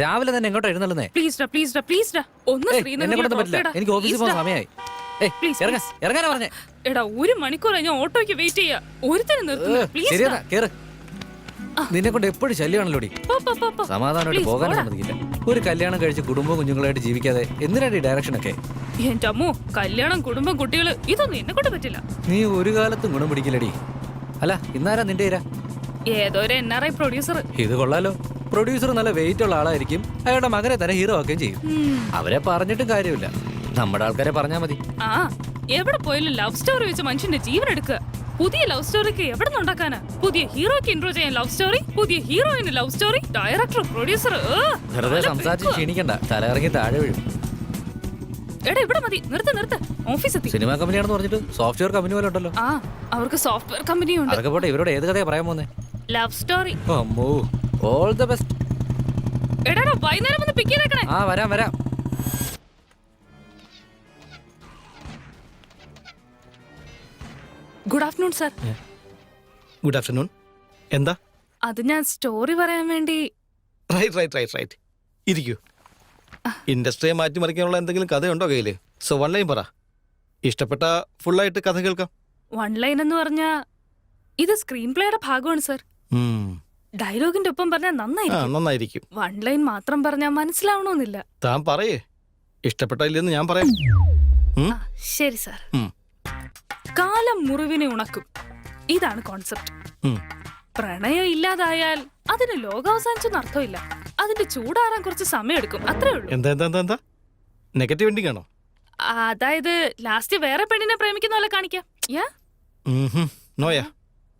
രാവിലെ തന്നെ എങ്ങോട്ടാ എഴുന്നള്ളുന്നേ? എന്നെ കൊണ്ടൊന്നും പറ്റില്ല, എനിക്ക് ഓഫീസിൽ പോകാൻ സമയമായി. ഇറങ്ങാനാ പറഞ്ഞേ. എടാ 1 മണിക്കൂർ ഞാൻ ഓട്ടോയ്ക്ക് വെയിറ്റ് ചെയ്യാ. ഒരുത്തരം നിർത്തുന്നു പ്ലീസ്. ശരിയാ, കേറ്. നിന്നെ കൊണ്ട് എപ്പോഴും ശല്യമാണല്ലോടി. സമാധാനമായിട്ട് പോകാനും സമ്മതിക്കില്ല. ഒരു കല്യാണം കഴിച്ച് കുടുംബവും കുഞ്ഞുങ്ങളായിട്ട് ജീവിക്കാതെ എന്തിനാണ് ഈ ഡയറക്ഷൻ ഒക്കെ? എന്റെ അമ്മോ, കല്യാണം കുടുംബം കുട്ടികള് ഇതൊന്നും എന്നെ കൊണ്ട് പറ്റില്ല. നീ ഒരു കാലത്തും ഗുണം പിടിക്കില്ലടി. അല്ല, ഇന്നാരാ നിന്റെ ഇര? ഏതോ ഒരു NRI പ്രൊഡ്യൂസർ. ഇത് കൊള്ളാലോ. പ്രൊഡ്യൂസർ നല്ല വെയിറ്റ് ഉള്ള ആളായിരിക്കും. അയാളുടെ മകനെ തന്നെ ഹീറോ ആക്കുകയും ചെയ്യും. അവരെ പറഞ്ഞിട്ടും കാര്യമില്ല, നമ്മുടെ ആൾക്കാരെ പറഞ്ഞാ മതി. ആ, എവിടെ പോയാലും ലവ് സ്റ്റോറി വെച്ച് മനുഷ്യന്റെ ജീവൻ എടുക്കുക. പുതിയ ലവ് സ്റ്റോറിക്ക് എവിടെ നിന്നുണ്ടാക്കാനാ? പുതിയ ഹീറോയ്ക്ക് ഇൻട്രോ ചെയ്യാൻ ലവ് സ്റ്റോറി, പുതിയ ഹീറോയിന് ലവ് സ്റ്റോറി, ഡയറക്ടർ പ്രൊഡ്യൂസർ. വെറുതെ സംസാരിച്ച് ക്ഷീണിക്കണ്ട, തലയിറങ്ങി താഴെ വീഴും. എടാ ഇവിടെ മതി, നിർത്ത്. ഓഫീസ് എത്തി. സിനിമാ കമ്പനിയാണെന്ന് പറഞ്ഞിട്ട് സോഫ്റ്റ്വെയർ കമ്പനി പോലെ ഉണ്ടല്ലോ. ആ, അവർക്ക് സോഫ്റ്റ്വെയർ കമ്പനിയുണ്ട്. അതൊക്കെ പോട്ടെ, ഇവരോട് ഏത് കഥയാ പറയാൻ പോന്നെ? Love story. അമ്മോ, ഓൾ ദ ബെസ്റ്റ്. എടാ വൈകുന്നേരം വന്ന് പിക്ക് ചെയ്തേക്കണേ. ആ, വരാം. Good afternoon sir. Good afternoon. എന്താ? അത് ഞാൻ സ്റ്റോറി പറയാൻ വേണ്ടി. റൈറ്റ്. ഇരിക്കൂ. ഇൻഡസ്ട്രിയെ മാറ്റിമറിക്കാനുള്ള എന്തെങ്കിലും കഥയുണ്ടോ കയ്യില്? സോ 1 ലൈൻ പറ. ഇഷ്ടപ്പെട്ട ഫുള്ളായിട്ട് കഥ കേൾക്കാം. 1 ലൈൻ എന്ന് പറഞ്ഞാ ഇത് സ്ക്രീൻ പ്ലേയുടെ ഭാഗമാണ് സർ. ഡയലോഗിന്റെ ഒപ്പം പറഞ്ഞാൽ നന്നായിരിക്കും. 1 ലൈൻ മാത്രം പറഞ്ഞാൽ മനസ്സിലാവണമെന്നില്ല. താൻ പറയേ, ഇഷ്ടപ്പെട്ടില്ലെന്ന് ഞാൻ പറയാം. ശരി സർ. കാലം മുറിവിനെ ഉണക്കും, ഇതാണ് കോൺസെപ്റ്റ്. പ്രണയം ഇല്ലാതായാൽ അതിന് ലോകാവസാനിച്ചൊന്നും അർത്ഥമില്ല. അതിന്റെ ചൂടാറാൻ കുറച്ച് സമയം എടുക്കും, അത്രേ ഉള്ളൂ. എന്താ നെഗറ്റീവ് എൻഡിങ് ആണോ? അതായത് ലാസ്റ്റ് വേറെ പെണ്ണിനെ പ്രേമിക്കുന്ന പോലെ കാണിക്കാം. നോയാ,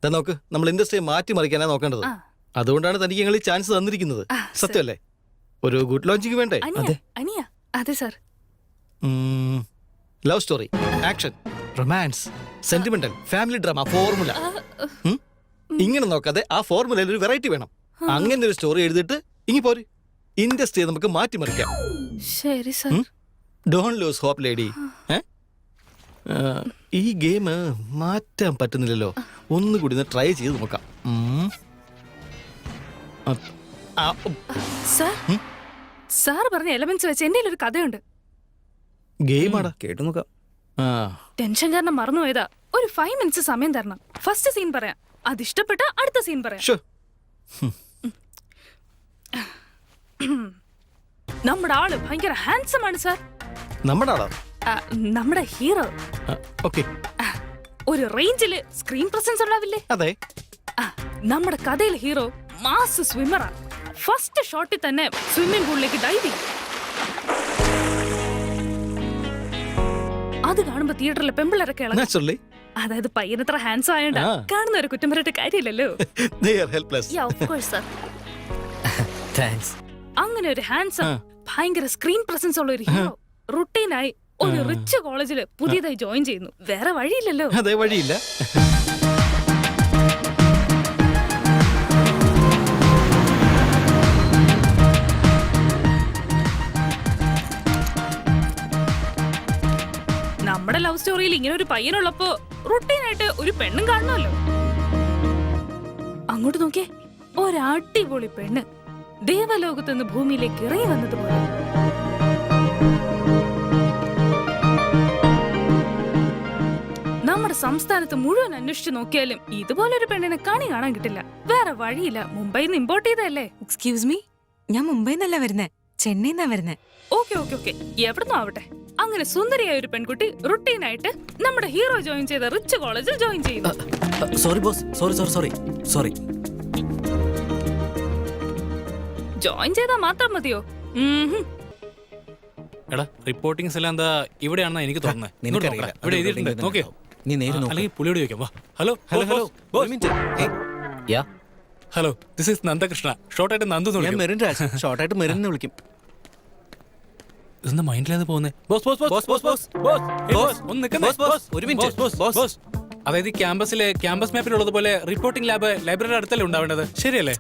നോക്ക്, നമ്മൾ ഇൻഡസ്ട്രിയെ മാറ്റിമറിക്കാനാ നോക്കേണ്ടത്. അതുകൊണ്ടാണ് തനിക്ക് ഞങ്ങൾ ഈ ചാൻസ് തന്നിരിക്കുന്നത്. സത്യമല്ലേ? ഒരു ഗുഡ് ലോഞ്ചിങ് വേണ്ടേ? അതെ sir. Love story, action, romance, sentimental, family drama, formula. ഇങ്ങനെ നോക്കാതെ ആ ഫോർമുലയിൽ ഒരു വെറൈറ്റി വേണം. അങ്ങനെ ഒരു സ്റ്റോറി എഴുതിയിട്ട് ഇങ്ങി പോര്. ഇൻഡസ്ട്രിയെ നമുക്ക് മാറ്റിമറിക്കാം. ശരി sir. Don't lose hope lady. ഈ ഗെയിം മാറ്റാൻ പറ്റുന്നില്ലല്ലോ. ഒന്നുകൂടി ട്രൈ ചെയ്ത് നോക്കാം. സാർ പറഞ്ഞ എലമെന്റ്സ് വെച്ച് എന്റെ ഒരു കഥയുണ്ട്. ഗെയിമാടാ, കേട്ടു നോക്കാം. ടെൻഷൻ കാരണം മറന്നുപോയതാ. ഒരു 5 മിനിറ്റ്സ് സമയം തരണം. ഫസ്റ്റ് സീൻ പറയാം, അതിഷ്ടപ്പെട്ട അടുത്ത സീൻ പറയാം. നമ്മുടെ ആള് ഭയങ്കര ഹാൻസം ആണ് സാർ. നമ്മുടെ ഹീറോ ഒരു റേഞ്ചില് സ്ക്രീൻ പ്രസൻസ് ഉണ്ടാവില്ലേ? അതെ. നമ്മുടെ കഥയിലെ ഹീറോ മാസ് സ്വിമ്മറാ. ഫസ്റ്റ് ഷോട്ടിൽ തന്നെ സ്വിമ്മിംഗ് പൂളിലേക്ക് ഡൈവ് ചെയ്യും. അത് കാണുമ്പോ തിയേറ്ററിലെ പെമ്പിളരൊക്കെ ഇളകും. അതായത് പയ്യനത്ര ഹാൻഡ്സം ആയണ്ട കാണുന്നവരെ കുറ്റം പറഞ്ഞിട്ട് കാര്യമില്ലല്ലോ. അങ്ങനെ ഒരു ഹാൻഡ്സം ഭയങ്കര സ്ക്രീൻ പ്രസൻസ് ഉള്ള ഒരു ഹീറോ റുട്ടീനായി ഒരു റിച്ച് കോളേജില് പുതിയതായി ജോയിൻ ചെയ്യുന്നു. വേറെ വഴിയില്ലല്ലോ. അതെ, വഴിയില്ല. നമ്മുടെ ലവ് സ്റ്റോറിയിൽ ഇങ്ങനെ ഒരു പയ്യനുള്ളപ്പോ റുട്ടീനായിട്ട് ഒരു പെണ്ണും കാണണമല്ലോ. അങ്ങോട്ട് നോക്കിയേ, ഒരടിപൊളി പെണ്ണ് ദേവലോകത്ത് നിന്ന് ഭൂമിയിലേക്ക് ഇറങ്ങി വന്നതുപോലെ. നമ്മുടെ സംസ്ഥാനത്ത് മുഴുവൻ അന്വേഷിച്ചു നോക്കിയാലും ഇതുപോലൊരു പെണ്ണിനെ കാണാൻ കിട്ടില്ല. വേറെ വഴിയില്ല. മുംബൈയിൽ നിന്ന് ഇമ്പോർട്ട് ചെയ്തല്ലേ. എക്സ്ക്യൂസ് മീ, ഞാൻ മുംബൈന്നല്ല വരുന്നേ, ചെന്നൈന്നാ വരുന്നേ. ഓക്കെ എവിടുന്നോ ആവട്ടെ. അങ്ങനെ സുന്ദരിയായ ഒരു പെൺകുട്ടി റുട്ടീനായിട്ട് നമ്മുടെ ഹീറോ ജോയിൻ ചെയ്ത റിച്ച് കോളേജിൽ ജോയിൻ ചെയ്യുന്നു. Sorry boss, sorry. ജോയിൻ ചെയ്താൽ മാത്രം മതിയോ? എടാ, റിപ്പോർട്ടിംഗ്സ് എല്ലാം എന്താ ഇവിടെയാണെന്നാ എനിക്ക് തോന്നുന്നത്. ഇവിടെ എഴുതിയിട്ടുണ്ട്, നോക്കിയോ? നീ നേരെ നോക്ക്. അല്ലെങ്കിൽ പുള്ളിയോട് ചോദിക്കാം. വാ. Hello, hello, this is Nandakrishna. ഷോർട്ടായിട്ട് നന്ദു എന്ന് വിളിക്കും. മെറിൻ രാജ്, ഷോർട്ടായിട്ട് മെറിൻ എന്ന് വിളിക്കും. ഇതെന്താ മൈൻഡിലേത് പോകുന്നേ? ഒരു മിനിറ്റ്. അതായത് ക്യാമ്പസ് മാപ്പിലുള്ളതുപോലെ റിപ്പോർട്ടിംഗ് ലാബ് ലൈബ്രറിയുടെ അടുത്തല്ലേ ഉണ്ടാവേണ്ടത്, ശരിയല്ലേ?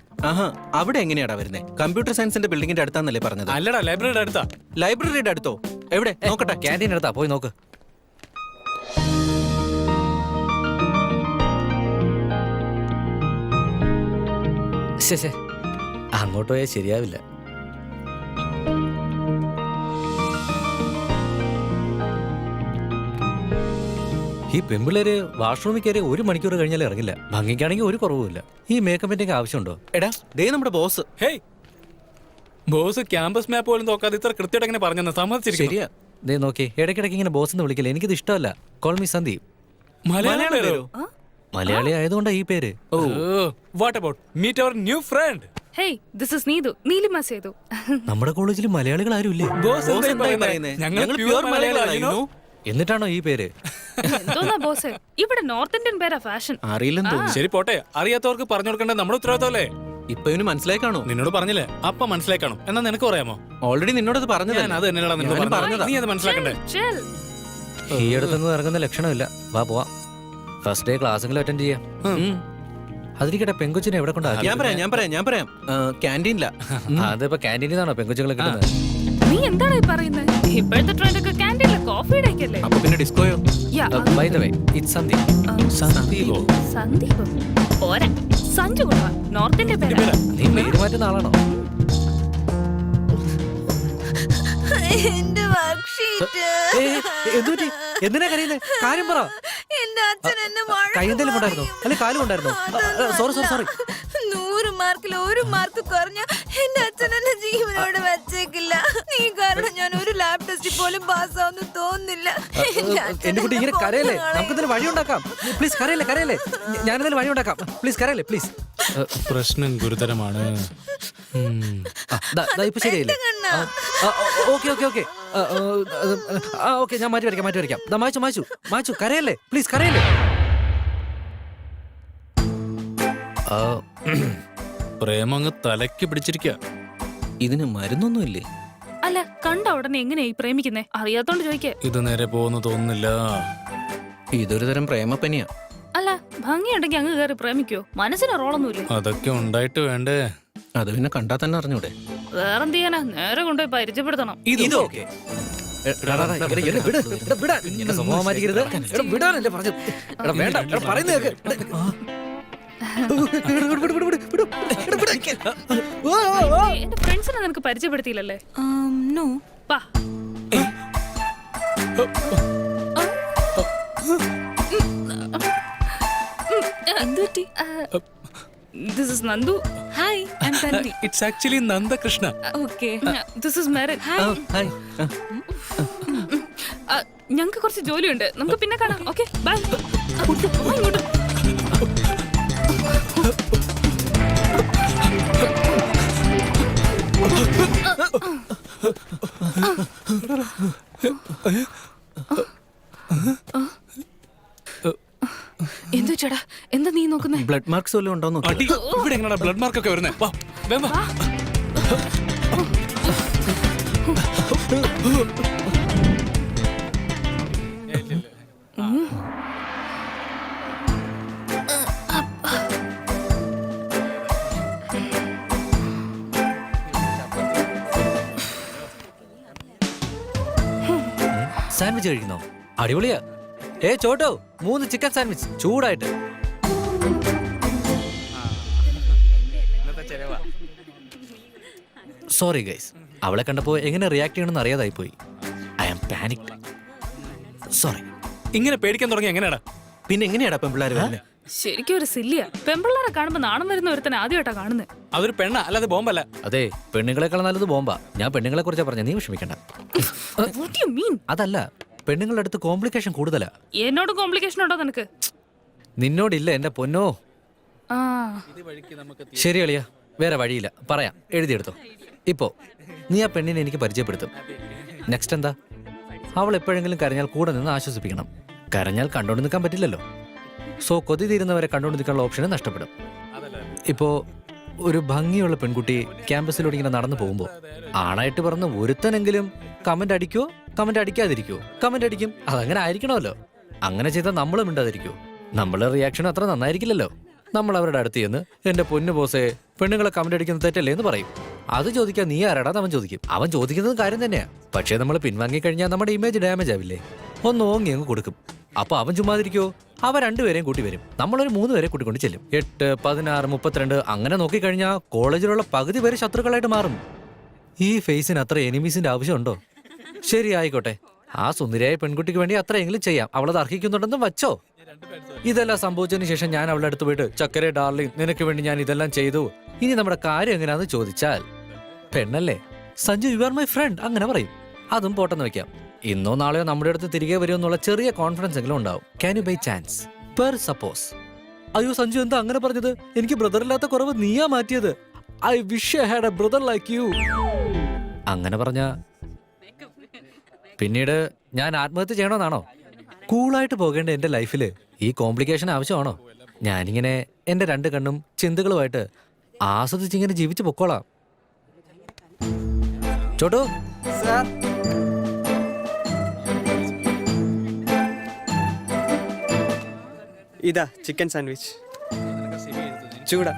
അവിടെ എങ്ങനെയാടാ വരുന്നത്? കമ്പ്യൂട്ടർ സയൻസിന്റെ ബിൽഡിംഗിന്റെ അടുത്താന്നല്ലേ പറഞ്ഞത്? അല്ലടാ, ലൈബ്രറിയുടെ അടുത്താ. ലൈബ്രറിയുടെ അടുത്തോ? എവിടെ? നോക്കട്ടെ. ക്യാൻറ്റീൻ അടുത്താ, പോയി നോക്ക്. അങ്ങോട്ട് പോയാൽ ശരിയാവില്ല. ഈ പെമ്പിള്ളേര് വാഷ്റൂമിൽ കയറി 1 മണിക്കൂർ കഴിഞ്ഞാൽ ഇറങ്ങില്ല. ഭംഗിക്കാണെങ്കിൽ ഒരു കുറവുമില്ല. ഈ മേക്കപ്പിന്റെ ആവശ്യമുണ്ടോ? എടാ ദേ നമ്മുടെ ബോസ്. ഹേയ് ബോസ് ക്യാമ്പസ് മാപ്പ് പോലും നോക്കാതെ ഇത്ര കൃത്യമായിട്ട് എങ്ങനെ പറഞ്ഞെന്ന് സമ്മതിച്ചിരിക്കും. ശരിയാ. ദേ നോക്കി, ഇടയ്ക്കിടയ്ക്ക് ഇങ്ങനെ ബോസ് എന്ന് വിളിക്കില്ല. എനിക്കിത് ഇഷ്ടമല്ല. Call me Sandeep. മലയാളം പേരോ? മലയാളി ആയതുകൊണ്ടാ ഈ പേര്. What about meet our new friend? Hey this is Neethu, Neelima Sethu. നമ്മുടെ കോളേജിൽ മലയാളികൾ ആരും ഇല്ലേ? ബോസ് എന്തായി പറയുന്നേ? ഞങ്ങൾ പ്യൂർ മലയാളികളായിരുന്നു. എന്നിട്ടാണോ ഈ പേര്? എന്തോന്നാ ബോസ്, ഇവിടെ നോർത്ത് ഇന്ത്യൻ പേരാ ഫാഷൻ. അറിയില്ലെന്ന് തോന്നുന്നു. ശരി പോട്ടെ, അറിയാത്തവർക്ക് പറഞ്ഞു കൊടുക്കേണ്ടത് നമ്മുടെ ഉത്തരവാദിത്തമല്ലേ? ഇപ്പൊ ഇവന് മനസ്സിലായി കാണോ? നിന്നോട് പറഞ്ഞില്ലേ അപ്പ മനസ്സിലായി കാണും. എന്നാ നിനക്ക് പറയാമോ? ഓൾറെഡി നിന്നോടത് പറഞ്ഞത്. ഞാൻ അത് തന്നെയാണ് നിന്നോട് ഞാനും പറഞ്ഞത്. പറഞ്ഞതാ. നീ അത് മനസ്സിലാക്കണ്ടേ? Chill. ഈ അടുത്തൊന്നും ഇറങ്ങുന്ന ലക്ഷണമില്ല. വാ പോവാം. ഫസ്റ്റ് ഡേ ക്ലാസ്സെങ്കിലും അറ്റൻഡ് ചെയ്യാം. അതിരിക്കട്ടെ, പെങ്കൊച്ചിനെ എവിടെ കൊണ്ടാക്കി? ഞാൻ പറയാം ക്യാൻറ്റീനില്ല. അതിപ്പോ ക്യാൻറ്റീനിൽ നിന്നാണോ പെങ്കൊച്ചുകളെ കിട്ടുന്നത്? നീ എന്താണ് ഈ പറയുന്നത്? ഇപ്പോഴത്തെ ട്രെൻഡ് ഒക്കെ ക്യാൻറ്റീനിലെ കോഫി ഇടയ്ക്കല്ലേ? അപ്പൊ പിന്നെ ഡിസ്കോയോ? By the way, it's Sandeep. സന്ദീപോ? സന്ദീപ് പോരാ, സഞ്ജു കൊണ്ടുവാ. നോർത്ത് ഇന്ത്യ പേരാ. നീ പേര് മാറ്റുന്ന ആളാണോ? എന്റെ വർക്ക്ഷീറ്റ്. എന്തുപറ്റി? എന്തിനാ കരയുന്നത്? കാര്യം പറ. എന്റെ അച്ഛൻ എന്നെ കൈയെന്തേലും കൊണ്ടായിരുന്നോ? അല്ലെ കാലും കൊണ്ടായിരുന്നോ? സോറി. 100 മാർക്കിൽ 1 മാർക്ക് കുറഞ്ഞ എന്റെ അച്ഛൻ എന്നെ ജീവനോട് വെച്ചേക്കില്ല. നീ കാരണം ഞാൻ ഒരു ലാബ് ടെസ്റ്റിൽ പോലും പാസ്സാവുന്നു തോന്നുന്നില്ല. എന്റെ കുട്ടി ഇങ്ങനെ കരയല്ലേ? നമുക്ക് എന്തെങ്കിലും വഴി ഉണ്ടാക്കാം. പ്ലീസ് കരയല്ലേ. ഞാനെന്തെങ്കിലും വഴി ഉണ്ടാക്കാം. പ്ലീസ് കരയല്ലേ പ്ലീസ്. പ്രശ്നം ഗുരുതരമാണ്. ഇപ്പൊ ശരിയല്ലേ? ഓക്കെ ഞാൻ മാറ്റി വരയ്ക്കാം. മാച്ചു കരയല്ലേ പ്ലീസ് കരയല്ലേ. പ്രേമം അങ്ങ് തലയ്ക്ക് പിടിച്ചിരിക്ക. ഇതിന് മരുന്നൊന്നുമില്ലേ? അല്ല, കണ്ട ഉടനെ എങ്ങനെയാ ഈ പ്രേമിക്കുന്നേ? അറിയാത്തോണ്ട് ചോദിക്കേ. ഇത് നേരെ പോകുന്നു തോന്നുന്നില്ല. ഇതൊരു തരം പ്രേമപ്പനിയാ. അല്ല, ഭംഗിയുണ്ടെങ്കിൽ അങ്ങ് കയറി പ്രേമിക്കോ? മനസ്സിന് റോളൊന്നുമില്ലേ? അതൊക്കെ ഉണ്ടായിട്ട് വേണ്ടേ? അത് പിന്നെ കണ്ടാ തന്നെ അറിഞ്ഞൂടെ? വേറെന്ത് ചെയ്യാനാ, നേരെ കൊണ്ടുപോയി പരിചയപ്പെടുത്തണം. ഇത് ഓക്കെ. സ്വഭാവം മാറ്റിക്കരുത്. വിടാനല്ലേ പറഞ്ഞത്? വേണ്ട പറയുന്നേക്ക്. എന്റെ ഫ്രണ്ട്സിനെ നിനക്ക് പരിചയപ്പെടുത്തിയില്ലല്ലേ? നോ. പാ. എന്തുപറ്റി? This is Nandu. Hi, I am Thanvi. It's actually Nandakrishna. Okay. This is Merit. Hi. ഞങ്ങൾക്ക് കുറച്ച് ജോലിയുണ്ട്, നമുക്ക് പിന്നെ കാണാം. Okay bye. ഇങ്ങോട്ട്. എന്തു ചേട്ടാ, എന്താ നീ നോക്കുന്നേ? ബ്ലഡ് മാർക്സ് വല്ലതും ഉണ്ടോ നോക്കി. അടി, ഇവിടെ എങ്ങനെയാ ബ്ലഡ് മാർക്ക് ഒക്കെ വരുന്നേ? വാ, വേഗം വാ. സാൻഡ്വിച്ച് കഴിക്കുന്നോ? അടിപൊളിയാ. ചോട്ടോ, 3 ചിക്കൻ സാൻഡ്വിച്ച് ചൂടായിട്ട്. സോറി ഗൈസ്, അവളെ കണ്ടപ്പോ എങ്ങനെ റിയാക്ട് ചെയ്യണമെന്ന് അറിയാതായി പോയി. I am panicked. സോറി. ഇങ്ങനെ പേടിക്കാൻ തുടങ്ങി എങ്ങനെയാടാ? പിന്നെ എങ്ങനെയാടാ പെമ്പിള്ളാര് വരുന്നത്? ശരിക്കും ഒരു സില്ലിയാ. പെമ്പിള്ളാരെ കാണുമ്പോ നാണം വരുന്ന ഒരുത്തനെ ആദ്യമായിട്ടാ കാണുന്നത്. അതൊരു പെണ്ണ, അല്ലാതെ ബോംബല്ല. അതെ, പെണ്ണുങ്ങളെക്കാൾ നല്ലത് ബോംബാ. ഞാൻ പെണ്ണുങ്ങളെ കുറിച്ചാ പറഞ്ഞ, നീ വിഷമിക്കണ്ട. What do you mean? അതല്ല, പെണ്ണുങ്ങളുടെ അടുത്ത് കോംപ്ലിക്കേഷൻ കൂടുതലാ. എന്നോട് കോംപ്ലിക്കേഷൻ ഉണ്ടോ നിനക്ക്? നിന്നോടില്ല എന്റെ പൊന്നോ. ആ, ശരി അളിയ, വേറെ വഴിയില്ല. പറയാം, എഴുതിയെടുത്തോ. ഇപ്പോ നീ ആ പെണ്ണിനെ എനിക്ക് പരിചയപ്പെടുത്തും. നെക്സ്റ്റ് എന്താ? അവൾ എപ്പോഴെങ്കിലും കരഞ്ഞാൽ കൂടെ നിന്ന് ആശ്വസിപ്പിക്കണം. കരഞ്ഞാൽ കണ്ടോണ്ട് നിൽക്കാൻ പറ്റില്ലല്ലോ. സോ കൊതി തീരുന്നവരെ കണ്ടോണ്ട് നിൽക്കാനുള്ള ഓപ്ഷന് നഷ്ടപ്പെടും. ഇപ്പോ ഒരു ഭംഗിയുള്ള പെൺകുട്ടി ക്യാമ്പസിലൂടെ ഇങ്ങനെ നടന്നു പോകുമ്പോൾ ആണായിട്ട് പറഞ്ഞ് ഒരുത്തനെങ്കിലും കമന്റ് അടിക്കോ, കമന്റ് അടിക്കാതിരിക്കോ? കമന്റ് അടിക്കും. അതങ്ങനെ ആയിരിക്കണമല്ലോ. അങ്ങനെ ചെയ്താൽ നമ്മളും മിണ്ടാതിരിക്കോ? നമ്മളുടെ റിയാക്ഷൻ അത്ര നന്നായിരിക്കില്ലല്ലോ. നമ്മൾ അവരുടെ അടുത്ത് ചെന്ന് എന്റെ പൊന്നു ബോസേ, പെണ്ണുങ്ങളെ കമന്റ് അടിക്കുന്നത് തെറ്റല്ലേ എന്ന് പറയും. അത് ചോദിക്കാൻ നീ ആരാടാ? അവൻ ചോദിക്കും. അവൻ ചോദിക്കുന്നത് കാര്യം തന്നെയാ. പക്ഷേ നമ്മൾ പിൻവാങ്ങി കഴിഞ്ഞാൽ നമ്മുടെ ഇമേജ് ഡാമേജ് ആവില്ലേ? ഒന്ന് ഓങ്ങി അങ്ങ് കൊടുക്കും. അപ്പൊ അവൻ ചുമ്മാതിരിക്കോ? അവ 2 പേരെയും കൂട്ടി വരും. നമ്മളൊരു 3 പേരെ കൂട്ടിക്കൊണ്ട് ചെല്ലും. 8, 16, 32 അങ്ങനെ നോക്കിക്കഴിഞ്ഞാൽ കോളേജിലുള്ള പകുതി പേര് ശത്രുക്കളായിട്ട് മാറും. ഈ ഫേസിന് അത്ര എനിമീസിന്റെ ആവശ്യമുണ്ടോ? ശരി ആയിക്കോട്ടെ, ആ സുന്ദരിയായ പെൺകുട്ടിക്ക് വേണ്ടി അത്രയെങ്കിലും ചെയ്യാം. അവളത് അർഹിക്കുന്നുണ്ടെന്നും വച്ചോ. ഇതെല്ലാം സംഭവിച്ചതിന് ശേഷം ഞാൻ അവളുടെ അടുത്ത് പോയിട്ട് ചക്കരെ ഡാർലിംഗ് നിനക്ക് വേണ്ടി ഞാൻ ഇതെല്ലാം ചെയ്തു, ഇനി നമ്മുടെ കാര്യം എങ്ങനെയാന്ന് ചോദിച്ചാൽ പെണ്ണല്ലേ, Sanju you are my friend അങ്ങനെ പറയും. അതും പോട്ടെന്ന് വെക്കാം. ഇന്നോ നാളെയോ നമ്മുടെ അടുത്ത് തിരികെ വരുമെന്നുള്ള ചെറിയ കോൺഫിഡൻസ് എങ്കിലും ഉണ്ടാവും. Can you by chance per suppose അയ്യോ സഞ്ജു എന്താ അങ്ങനെ പറഞ്ഞത്, എനിക്ക് ബ്രദർ ഇല്ലാത്ത കുറവ് നീയാ മാറ്റിയത്, I wish I had A brother like you അങ്ങനെ പറഞ്ഞ പിന്നീട് ഞാൻ ആത്മഹത്യ ചെയ്യണമെന്നാണോ? കൂളായിട്ട് പോകേണ്ട എന്റെ ലൈഫില് ഈ കോംപ്ലിക്കേഷൻ ആവശ്യമാണോ? ഞാനിങ്ങനെ എന്റെ രണ്ട് കണ്ണും ചിന്തകളുമായിട്ട് ആസ്വദിച്ചിങ്ങനെ ജീവിച്ചു പൊക്കോളാം. ചോട്ടു ഇതാ ചിക്കൻ സാൻഡ്വിച്ച് ചൂടാ.